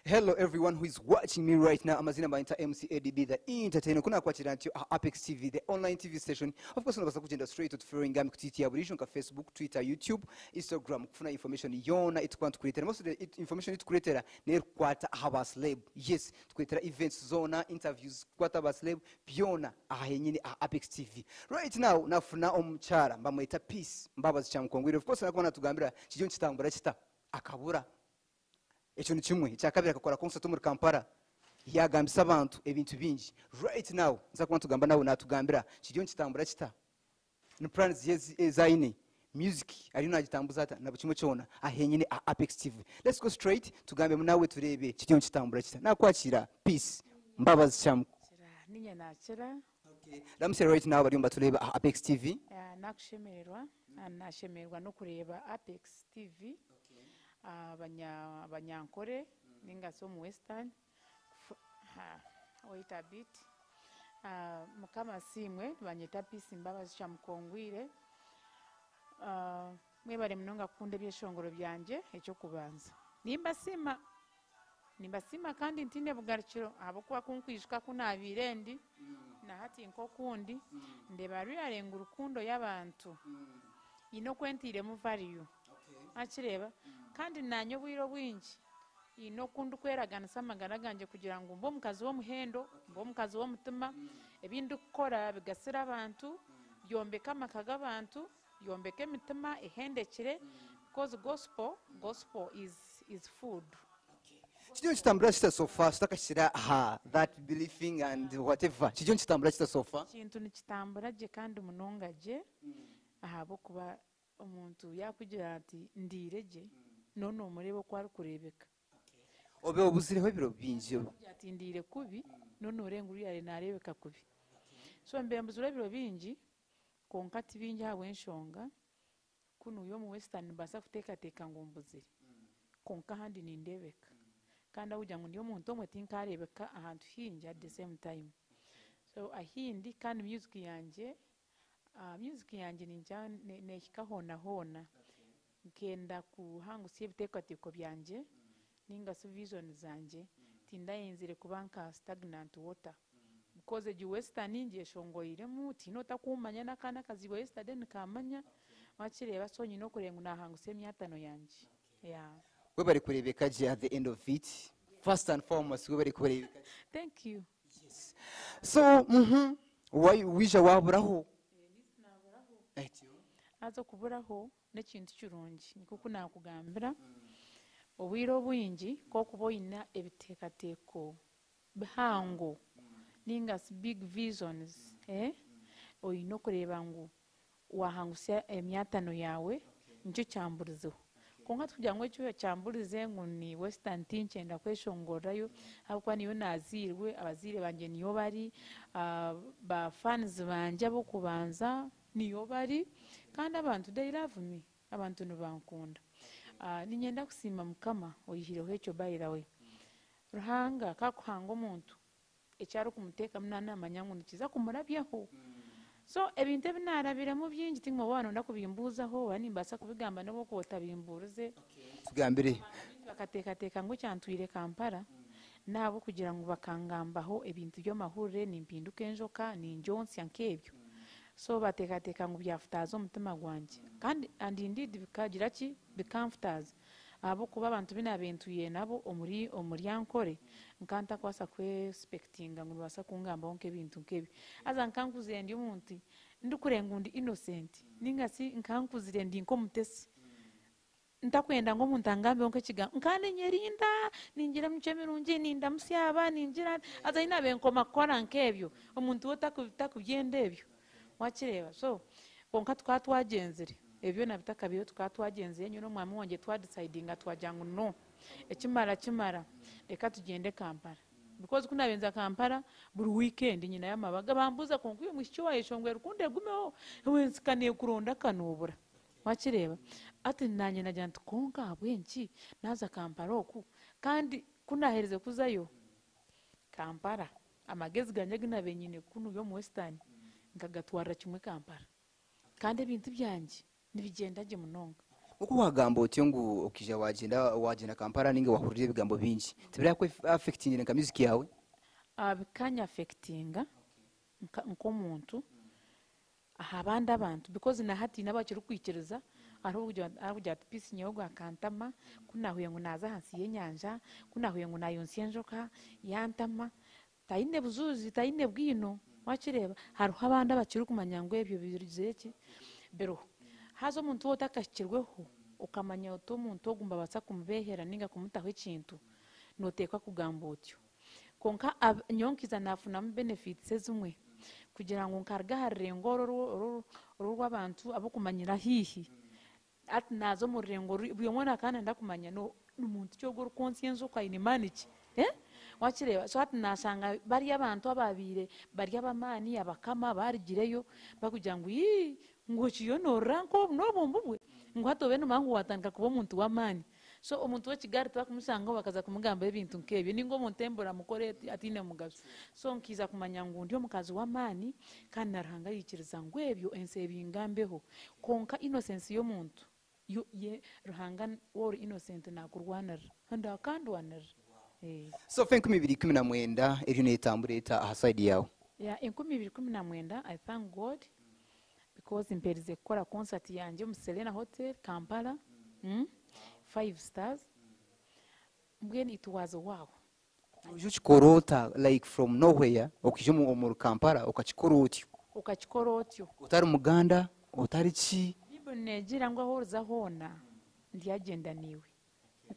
Hello everyone who is watching me right now. Amazina Mainta MCADB, the entertainer. Kuna kwa chiranti Apex TV, the online TV station. Of course, unabasa kujenda straight to Fering kutiti abulishon ka Facebook, Twitter, YouTube, Instagram. Kufuna information yona itukuwa tukuletera. Most of the information itukuletera neru kwata abaslab. Yes, tukuletera events zona, interviews kwata abaslab, biona ahenyini Apex TV. Right now, nafuna omchara mbamweta peace Mbabazi chamukongwire. Of course, nakona tugambira chijo chitangura chita akabura. Echo ni kimwe cyakabira akakora concert muri Kampala yagambisa abantu ebintu bingi. Right now nza kuba tugamba nawe natugambira kiriyo kitambura kita ni plans J.Ney music ari nagitambuza ata na bukimwe cyona ahenyine Apex TV. Let's go straight tugambe nawe turebe kiriyo kitambura kita nakwakira peace Mbabazi cyam ninye nakira. Okay, ramse right now bari mba tureba Apex TV. Nakushemererwa nashemererwa no kureba Apex TV. Abanyankore ninga so mu western wait a bit mukama simwe banyeta peace Mbabazi chamukongwire mwebare mnonga kunde byeshongoro byanje echo kubanza nimba sima kandi ntinde bugarikiro abo kwa kunkwishika kunabirendi na hati nko kundi ndebari arenga urukundo y'abantu ino kwentire mu value akireba kandi nanyo bwiro bwingi ino kundu kweragana samagana ganje kugira ngo mbo mukazi wo muhendo mbo mukazi wo mutima ebindi gukora bigasira abantu yombeka amakaga abantu yombeke mitima ehendekire because gospel is food. Chijo chitambura chita so far stakashira that believing and whatever chijo chitambura chita so far kintu ni chitambura je kandi munonga je ahabo kuba omuntu yakugira ati ndireje none umurebo kwari kurebeka obe obuzireho biro bingi ati ndire kubi none urenguru yari narebeka kubi so mbembuzure biro bingi konkati bingi hawe nshonga kuno yo mu western basa kuteka ngo mbuzire konka handi nindebeka kandi ujya ngo ndiyo muntu omwe tinkarebeka ahantu hingi at the same time so ahindi kandi music yanje ninja nekikahona hona nkenda kuhangusiye ibitekateko byanje ninga su vision zanje tindayenzire kubanka stagnant water because the western ninje shongoiremu tinota kumanya nakana kazi western nikamanya wakireba so nyino kurenga nahangusiye myatano yanje yeah we bari kurebeka je at the end of it first and foremost we bari kurebeka. Thank you. Yes. So why wisha waburaho azo kuburaho nekintu kirungi nikuko nakugambira obwiro bwingi ko kuboyina ebitekateko bihango ninga big visions oyino kureba ngo wahangusya emyatano yawe nicyo cyamburizo konka tukugira ngo cyo cyamburize ngo ni western tinchenda kweshongorayo abakwa niyo nazirwe abazire banje niyo bari ba fans banje abo kubanza niyo bari kandi abantu they love me abantu nubankunda ninyenda kusima mukama oyihireho ecyo bayira we ruhanga kakuhanga omuntu ecyaro kumuteka munana amanyangu nikiza kumurabyaho so ebintu binarabira mu byingi tingo bwana ndakubimbuzaho bani mbasa kubigamba nabo ko otabimburuze tugambire bakateka ngo cyantwire Kampala nabo kugira ngo bakangambaho ebintu byo mahure nimpinduke enjoka ni njonsi yankebyo so bateka ngo byafutazo mutima gwanje kandi and indeed bikagira ki bikamfutaza abo kuba abantu binabentuye nabo omuryankore nkanta kwasa kwe expectinga ngo basa kungamba onke bintu nkebi aza nkankuze ndi umuntu ndikurenga undi innocent ningasi nkankuzire ndi nko mutesi ntakwenda ngo umuntu angambe onke kiga nkane nyerinda ningira mchemirunje ninda musyaba ningira aza inabe nkoma kora nkebyo omuntu wotakubyendebyo wakireba so konka twatwagenzere ebyo nabitaka biyo twatwagenze nyo no mwami wonje twadecidinga twajyangu no ekimara reka tugende Kampala because kunabenza Kampala buri weekend nyina yamabaga bambuza konkuyo mwishiwa yeshongwe rukunde gumeho wensikane kuronda kanubura wakireba ati nanye najyantu konka abwenki naza Kampala oku kandi kunahereze kuzayo Kampala amagezi ganje ginabenyine kunu yo mu western ngagatwara kimwe Kampala kandi ibintu byanje nibigenda je munonga uko wagamba otyo ngu okija wagenda Kampala ninga wahurira ebigambo bingi tibira ko affecting nka music yawe bikanya affectinga nk'omuntu abandi abantu because na hati nabakiri kwikiriza arubujya peace nyogo akantama kunahuye ngo naza hansi y'enyanja kunahuye ngo nayonsi enjoka yantama taine buzuzi taine bwino wakireba haruho abandi abakiri kumanya ngo ebyo bizeki bero hazo umuntu wotakashikirweho ukamanya uto umuntu ogumba batsa kumubehera ninga kumutaho ikintu notekwa kugamba utyo konka nyonkiza nafuna mu benefits ezumwe kugira ngo nkarga harengo rw'abantu abo kumanyira hihi ati nazo mu rengo buyomona kandi ndakumanya no umuntu cyo guru conscience ukayine maniki wakireba so ati nasanga bari abantu ababire bari abamani abakama barigireyo bakugira ngo ngo kiyonora nko nobumbubwe ngo hatobe no mangu watanga kuba umuntu w'amani so umuntu w'Kigali twakumusanga bakaza kumugamba ibintu nkebyo ningo muntembura mukore atine mugaso so nkiza kumanya ngo ndi omukazi w'amani kandi naranga yikiriza ngo ebyo ense bingambeho konka innocence yo muntu ye ruhanga wor innocent na kurwanira handa kandi wanira so 2019 eri netambureta aside yawe yeah 2019 I thank God because imperize kora concert yanje mu Serena Hotel Kampala 5 stars mbweni it was wow ujuchikorota like from nowhere okijemu mu Kampala ukachikorotyo utari muganda utari chi bibo negira ngo ahorza hona ndiyagenda niwe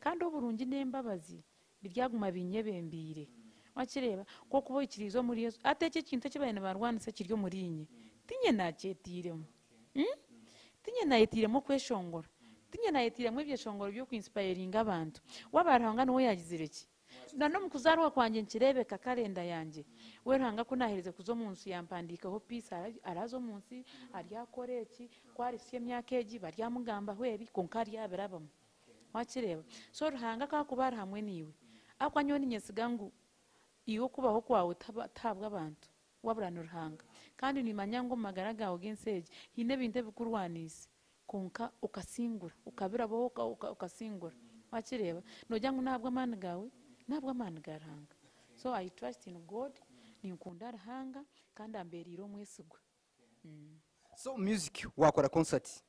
kandi oburungi n'Embabazi biryaguma binyebembire wakireba ko kubo ikirizo muri Yesu ateke kintu kibayene barwanise kiryo muri inye tinye nacetiremo tinye nayetiremo kweshongora tinye nayetiremo ibyeshongoro byo kwinspiring abantu wabaranga no yagizireki nano mukuzarwa kwanje nkirebeka kalenda yanje weranga ko nahereze kuzo munsi yampandikaho peace arazo munsi aryakoreki kwari sie myakegi baryamugamba hwebi konkari yabirabamo wakireba so ruhanga kakubara hamwe niwe akwanyoni nyesigangu iyo kubaho kwawe tabwa abantu waburana ruhanga kandi nimanya ngo magaraga ogenseje hine binte bikurwanise konka ukasingura ukabiraho ukasingura wakireba nojya ngo ntabwo amana gawe ntabwo amana garanga so I trust in God ninkunda ruhanga kandi amberiro mwesigwa so music wakora concert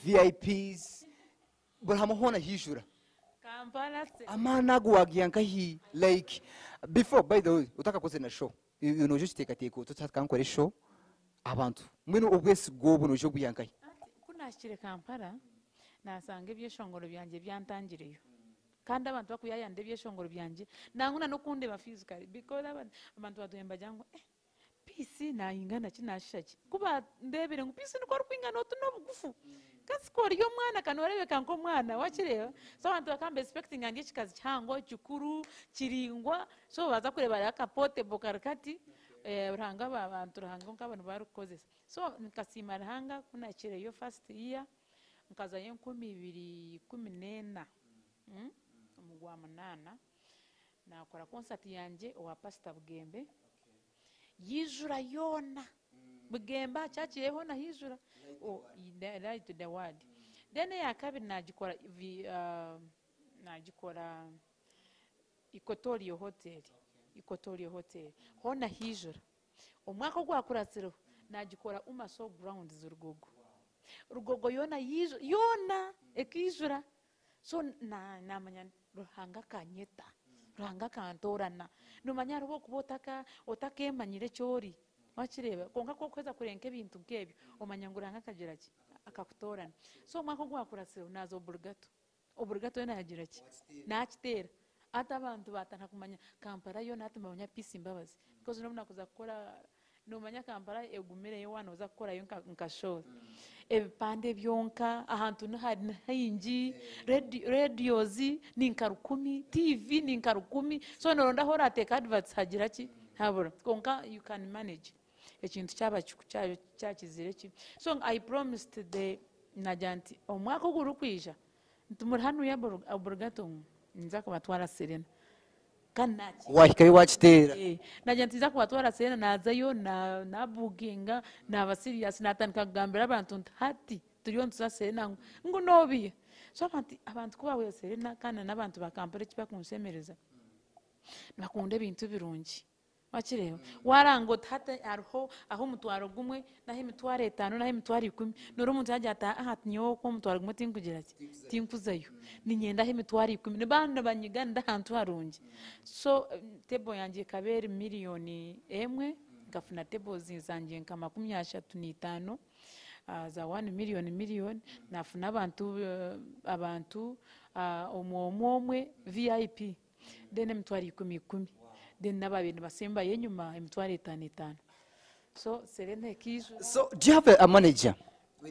VIPs burahamahona hijura Kampala amana gwagiyanka hi like before by the way utaka koze na show you know just take tutakankore show abantu mwino obwesi gobo no jobu yankai kunashire Kampala nasanga ibyeshongoro byanje byantangireyo kandi abantu bakuyayande ibyeshongoro byanje nanguna no kunde ba physically because abantu baduhemba jango peace nayingana kinashaki kuba ndebere ngo peace niko rukwingana otuno bugufu kasikori yo mwana kanorebeka nko mwana wakireba so abantu bakambe expecting ange kikazi cyango cyukuru kiringwa so baza kureba yakapote bokarkati uranga abantu uranga nk'abantu barukoze so nkasima ruhanga kunakire yo first year nkaza yo 2014 umugwa manana nakora concert yanje wa Pastor Bugembe yijura yona Bugemba cyakiyeho na hijura right to the word then ya kabiri nagikora Ikotorio Hotel hona hijura umwaka gwakuratsiro nagikora umaso ground z'urugogo yona yona ekijura so namanya ruhanga kanyeta ruhanga kantorana numanya rubo kubotaka otakemanyire cyori wakireba konka ko kweza kurenke ibintu nkebyo umanya nguranga kagira ki akakutorana so mwako gwakuratsiro nazo oburgato yana yagira ki nakitera ata abantu batanga kumanya Kampala yo natuma abanya peace Mbabazi because no munakuza gukora no manya Kampala egumire yo wana uza gukora yo nka show ebipande byonka ahantu n'ahari hingi radios ninkarukumi TV ninkarukumi so noronda hora ateka adverts hagira ki habura konka you can manage ekintu cyakizire ki so I promised the najanti omwaka gurukwija ntumuri hanu ya burgato nza kubatwara Serena kanaki wahikaye wakitera najanti nza kubatwara Serena nazayo na bookinga na serious natandika kugambira abantu hati turiyo ntuza Serena ngo nobiye so abantu kuba wese kandi n'abantu bakampara kiba kunsemereza bakunda ibintu birungi wakireba warango hata ariho aho umutwaro gumwe naho imitwaro 5 naho imitwaro 10 noro umuntu yajya ata nyo ko umutwaro gumwe tinkugira ati tinkuzayo ni nyenda aho imitwaro 10 nibanda banyiganda ahantu harungi so table yanjye kabere miliyoni 1 ngafuna table zinzangiye nka 35 za 1 miliyoni nafuna abantu omwe VIP dene mitwaro 10 then n'ababintu basemba yenyuma imitwaro 5 so serene kizo. So do you have a manager?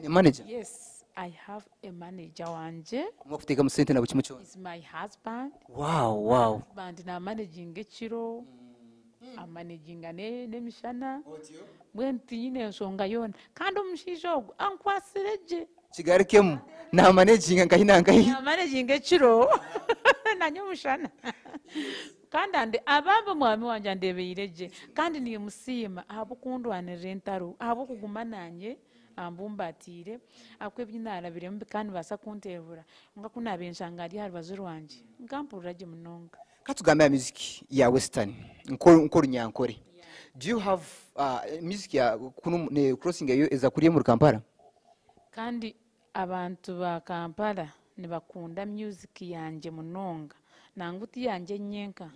A manager? Yes, I have a manager wanje. Mwafuteka musente na bukimucho? Is my husband. Wow. Bandi na managing ekiro. A managing n'emishana. Bwenti nyine nsonga yona. Kandi omushijo ankwasireje. Kigarikemu na managing ngahinangahi. Na managing ekiro. Nanyo mushana. Kandi ande abamba mwami wanje andebeyireje kandi niye musima abukundwanira entaro abukuguma nanye ambumbatire akwebyinara birembe kandi basa kuntevura nga kunabensanga ari harbazo rwanje ngampuriraje munonga Katugamya music ya western nkoro nyankore. Do you have music ya kuno crossing yo eza kuriye mu Kampala? Kandi abantu ba Kampala nibakunda music yanje munonga nanguti yanje nyenka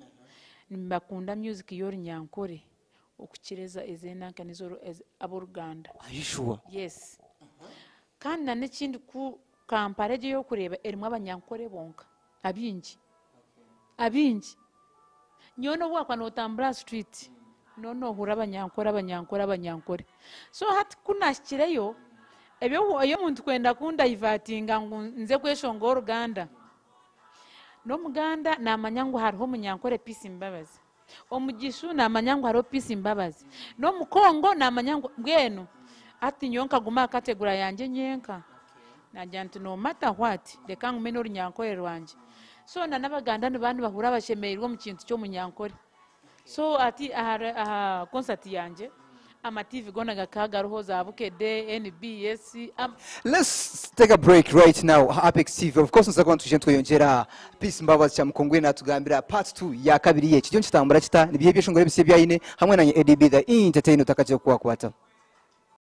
nimbakunda music yori nyankore okukireza ezenanka nizoro aboruganda. Are you sure? Yes. Kandi n'ikindi ku Kampala je yo kureba erimwe abanyankore bonka abingi nyono wakwa no Tambra Street no hura abanyankore so hati kunashikireyo ebyo oyo muntu kwenda kunda ivatinga nze kweshonga Uganda no muganda namanyango hariho munyankore Peace Mbabazi omugishu namanyango hariho Peace Mbabazi no mukongo namanyango bweno ati nyonka guma kategura yanje nyenka najanti no matter what leka ngumene urunyankore rwanje so n'abaganda n'abandi bahura bashemererwa mu kintu cyo munyankore so ati concert yanje ama TV gona gakaga roho zabukede NBS. Let's take a break right now. Apex TV of course nzakwa tujentwe yongera Peace Mbabazi cya mukongwe natugambira part 2 ya kabiri ye kijyo kitambura kita nibihe byeshongore bise byayine hamwe na ADB the entertainer utakaje kuwa kwata.